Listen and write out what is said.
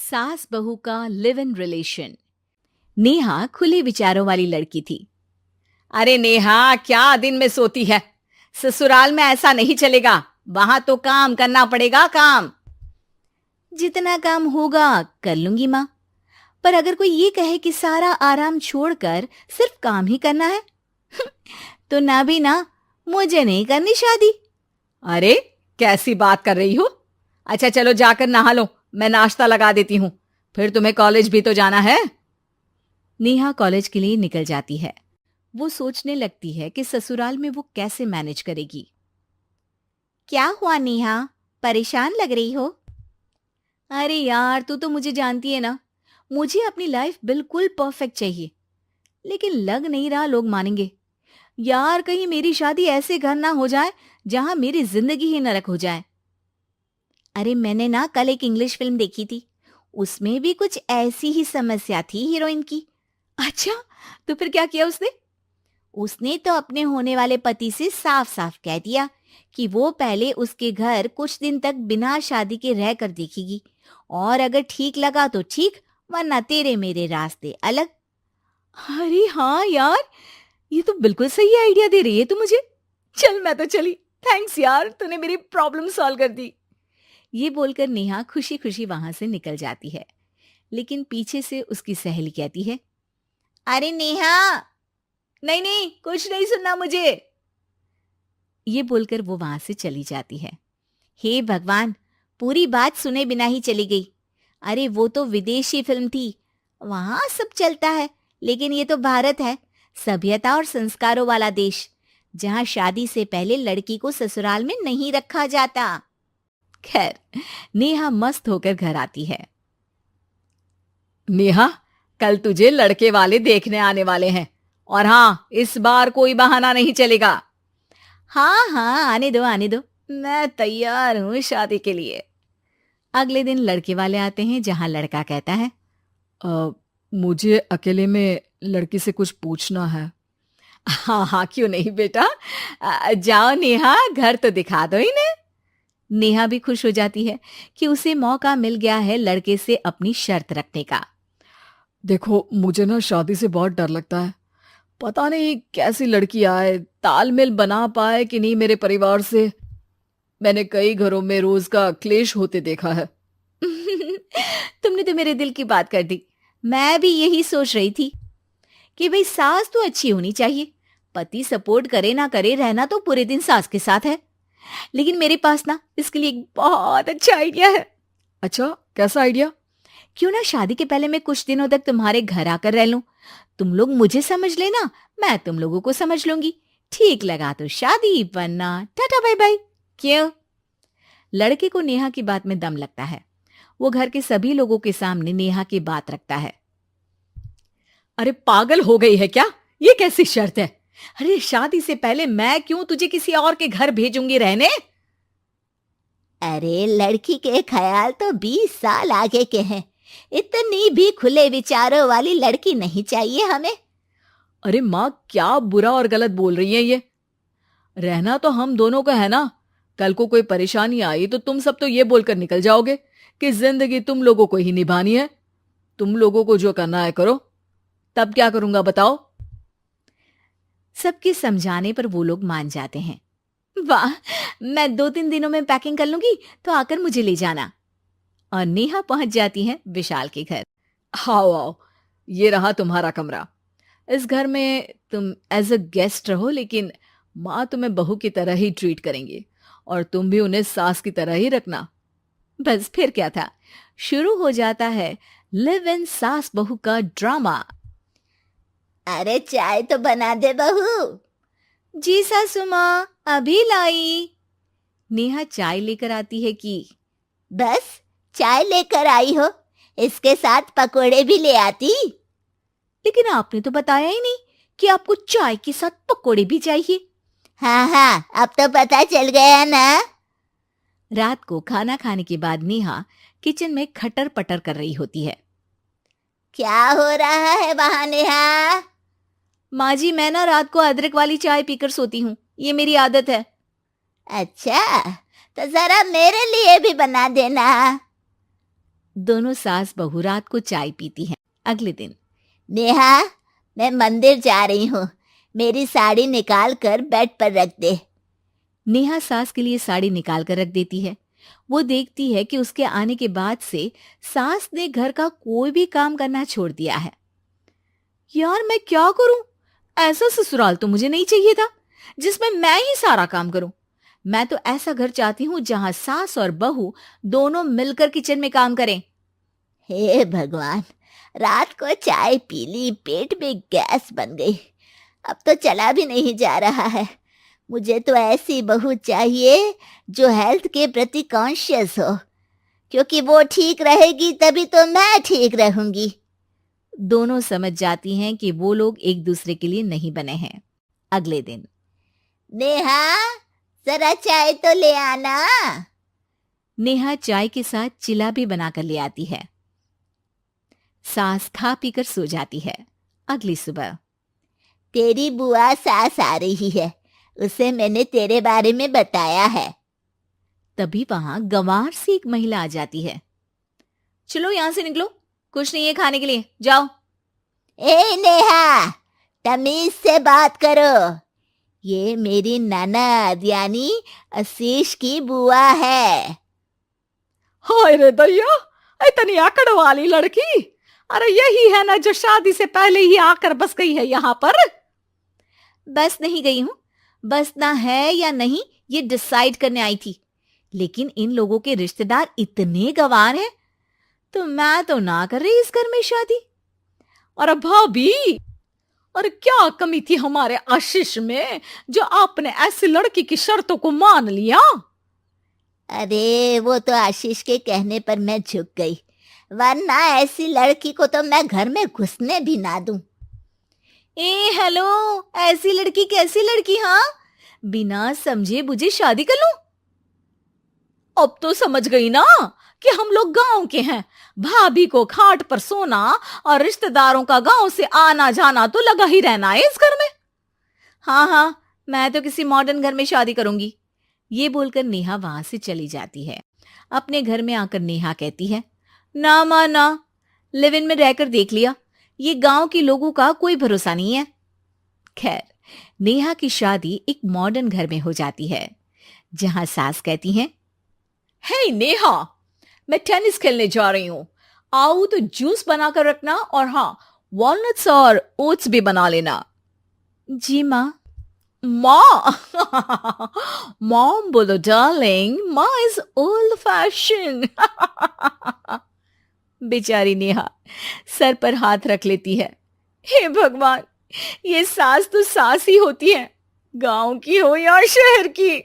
सास बहू का लिव इन रिलेशन। नेहा खुले विचारों वाली लड़की थी। अरे नेहा, क्या दिन में सोती है? ससुराल में ऐसा नहीं चलेगा, वहां तो काम करना पड़ेगा। काम जितना काम होगा कर लूंगी माँ, पर अगर कोई ये कहे कि सारा आराम छोड़कर सिर्फ काम ही करना है तो ना भी ना, मुझे नहीं करनी शादी। अरे कैसी बात कर रही हो? अच्छा चलो जाकर नहा लो, मैं नाश्ता लगा देती हूँ, फिर तुम्हें कॉलेज भी तो जाना है। नेहा कॉलेज के लिए निकल जाती है। वो सोचने लगती है कि ससुराल में वो कैसे मैनेज करेगी। क्या हुआ नेहा, परेशान लग रही हो? अरे यार, तू तो मुझे जानती है ना, मुझे अपनी लाइफ बिल्कुल परफेक्ट चाहिए, लेकिन लग नहीं रहा लोग मानेंगे। यार कहीं मेरी शादी ऐसे घर ना हो जाए जहां मेरी जिंदगी ही नरक हो जाए। अरे मैंने ना कल एक इंग्लिश फिल्म देखी थी, उसमें भी कुछ ऐसी ही समस्या थी हीरोइन की। अच्छा, तो फिर क्या किया उसने? उसने तो अपने होने वाले पति से साफ साफ कह दिया कि वो पहले उसके घर कुछ दिन तक बिना शादी के रह कर देखेगी, और अगर ठीक लगा तो ठीक, वरना तेरे मेरे रास्ते अलग। अरे हाँ यार, ये तो बिल्कुल सही आइडिया दे रही है तू मुझे। चल मैं तो चली, थैंक्स यार, तूने मेरी प्रॉब्लम सॉल्व कर दी। ये बोलकर नेहा खुशी खुशी वहां से निकल जाती है, लेकिन पीछे से उसकी सहेली कहती है, अरे नेहा, नहीं नहीं, कुछ नहीं सुनना मुझे। ये बोलकर वो वहां से चली जाती है। हे भगवान, पूरी बात सुने बिना ही चली गई। अरे वो तो विदेशी फिल्म थी, वहां सब चलता है, लेकिन ये तो भारत है, सभ्यता और संस्कारों वाला देश, जहां शादी से पहले लड़की को ससुराल में नहीं रखा जाता। खैर, नेहा मस्त होकर घर आती है। नेहा, कल तुझे लड़के वाले देखने आने वाले हैं, और हाँ, इस बार कोई बहाना नहीं चलेगा। हाँ हाँ, आने दो आने दो, मैं तैयार हूं शादी के लिए। अगले दिन लड़के वाले आते हैं, जहां लड़का कहता है, मुझे अकेले में लड़की से कुछ पूछना है। हाँ हाँ, क्यों नहीं बेटा, जाओ नेहा, घर तो दिखा दो इन्हें। नेहा भी खुश हो जाती है कि उसे मौका मिल गया है लड़के से अपनी शर्त रखने का। देखो, मुझे ना शादी से बहुत डर लगता है, पता नहीं कैसी लड़की आए, तालमेल बना पाए कि नहीं मेरे परिवार से। मैंने कई घरों में रोज का क्लेश होते देखा है। तुमने तो मेरे दिल की बात कर दी। मैं भी यही सोच रही थी कि भाई सास तो अच्छी होनी चाहिए, पति सपोर्ट करे ना करे, रहना तो पूरे दिन सास के साथ है। लेकिन मेरे पास ना इसके लिए एक बहुत अच्छा आइडिया है। अच्छा, कैसा आइडिया? क्यों ना शादी के पहले मैं कुछ दिनों तक तुम्हारे घर आकर रह लूं, तुम लोग मुझे समझ लेना, मैं तुम लोगों को समझ लूंगी। ठीक लगा तो शादी, वरना टाटा बाय बाय। क्यों? लड़के को नेहा की बात में दम लगता है। वो घर के सभी लोगों के सामने नेहा की बात रखता है। अरे पागल हो गई है क्या? ये कैसी शर्त है? अरे शादी से पहले मैं क्यों तुझे किसी और के घर भेजूंगी रहने? अरे लड़की के ख्याल तो 20 साल आगे के हैं, इतनी भी खुले विचारों वाली लड़की नहीं चाहिए हमें। अरे माँ, क्या बुरा और गलत बोल रही है ये? रहना तो हम दोनों का है ना, कल को कोई परेशानी आई तो तुम सब तो ये बोलकर निकल जाओगे कि जिंदगी तुम लोगों को ही निभानी है, तुम लोगों को जो करना है करो। तब क्या करूंगा बताओ? सबके समझाने पर वो लोग मान जाते हैं। वाह, मैं 2-3 दिनों में पैकिंग कर लूंगी, तो आकर मुझे ले जाना। और नेहा पहुंच जाती है विशाल के घर। आओ आओ, ये रहा तुम्हारा कमरा। इस घर में तुम एज अ गेस्ट रहो, लेकिन माँ तुम्हें बहू की तरह ही ट्रीट करेंगी, और तुम भी उन्हें सास की तरह ही रखना। बस फिर क्या था, शुरू हो जाता है लिव इन सास बहू का ड्रामा। अरे चाय तो बना दे बहू। जी सासू माँ, अभी लाई। नेहा चाय लेकर आती है कि बस चाय लेकर आई हो, इसके साथ पकोड़े भी ले आती। लेकिन आपने तो बताया ही नहीं कि आपको चाय के साथ पकोड़े भी चाहिए। हाँ हाँ, अब तो पता चल गया ना। रात को खाना खाने के बाद नेहा किचन में खटर पटर कर रही होती है। क्या हो रहा है वहां नेहा? माँ जी, मैं ना रात को अदरक वाली चाय पीकर सोती हूँ, ये मेरी आदत है। अच्छा, तो जरा मेरे लिए भी बना देना। दोनों सास बहू रात को चाय पीती हैं। अगले दिन नेहा, मैं मंदिर जा रही हूँ, मेरी साड़ी निकाल कर बेड पर रख दे। नेहा सास के लिए साड़ी निकाल कर रख देती है। वो देखती है कि उसके आने के बाद से सास ने घर का कोई भी काम करना छोड़ दिया है। यार मैं क्या करूं? ऐसा ससुराल तो मुझे नहीं चाहिए था जिसमें मैं ही सारा काम करूं। मैं तो ऐसा घर चाहती हूं जहां सास और बहू दोनों मिलकर किचन में काम करें। हे भगवान, रात को चाय पी ली, पेट में गैस बन गई, अब तो चला भी नहीं जा रहा है। मुझे तो ऐसी बहू चाहिए जो हेल्थ के प्रति कॉन्शियस हो, क्योंकि वो ठीक रहेगी तभी तो मैं ठीक रहूंगी। दोनों समझ जाती हैं कि वो लोग एक दूसरे के लिए नहीं बने हैं। अगले दिन नेहा, जरा चाय तो ले आना। नेहा चाय के साथ चिला भी बनाकर ले आती है। सास खा पीकर सो जाती है। अगली सुबह तेरी बुआ सास आ रही है, उसे मैंने तेरे बारे में बताया है। तभी वहां गंवार से एक महिला आ जाती है। चलो यहां से निकलो, कुछ नहीं है खाने के लिए, जाओ। ए नेहा, तमीज से बात करो, ये मेरी ननद यानी आशीष की बुआ है। हाय रे दैया, इतनी आकड़ वाली लड़की! अरे यही है ना जो शादी से पहले ही आकर बस गई है यहाँ पर। बस नहीं गई हूं, बसना है या नहीं ये डिसाइड करने आई थी, लेकिन इन लोगों के रिश्तेदार इतने गंवार हैं तो मैं तो ना कर रही इस घर में शादी। और भाभी, और क्या कमी थी हमारे आशीष में जो आपने ऐसी लड़की की शर्तों को मान लिया? अरे वो तो आशीष के कहने पर मैं झुक गई, वरना ऐसी लड़की को तो मैं घर में घुसने भी ना दूं। ए हेलो, ऐसी लड़की कैसी लड़की? हाँ, बिना समझे बुझे शादी कर लूं? अब तो समझ गई ना कि हम लोग गांव के हैं। भाभी को खाट पर सोना और रिश्तेदारों का गांव से आना जाना तो लगा ही रहना है इस घर में। हाँ हाँ, मैं तो किसी मॉडर्न घर में शादी करूंगी। ये बोलकर नेहा वहां से चली जाती है। अपने घर में आकर नेहा कहती है, ना मां ना, लिव इन में रहकर देख लिया, ये गांव के लोगों का कोई भरोसा नहीं है। खैर, नेहा की शादी एक मॉडर्न घर में हो जाती है जहां सास कहती हैं, हे नेहा, मैं टेनिस खेलने जा रही हूं, आओ तो जूस बनाकर रखना, और हाँ, वॉलनट्स और ओट्स भी बना लेना। जी माँ। माँ मॉम बोलो डार्लिंग, माँ इज ओल्ड फैशन। बेचारी नेहा सर पर हाथ रख लेती है। हे भगवान, ये सास तो सास ही होती है, गांव की हो या शहर की।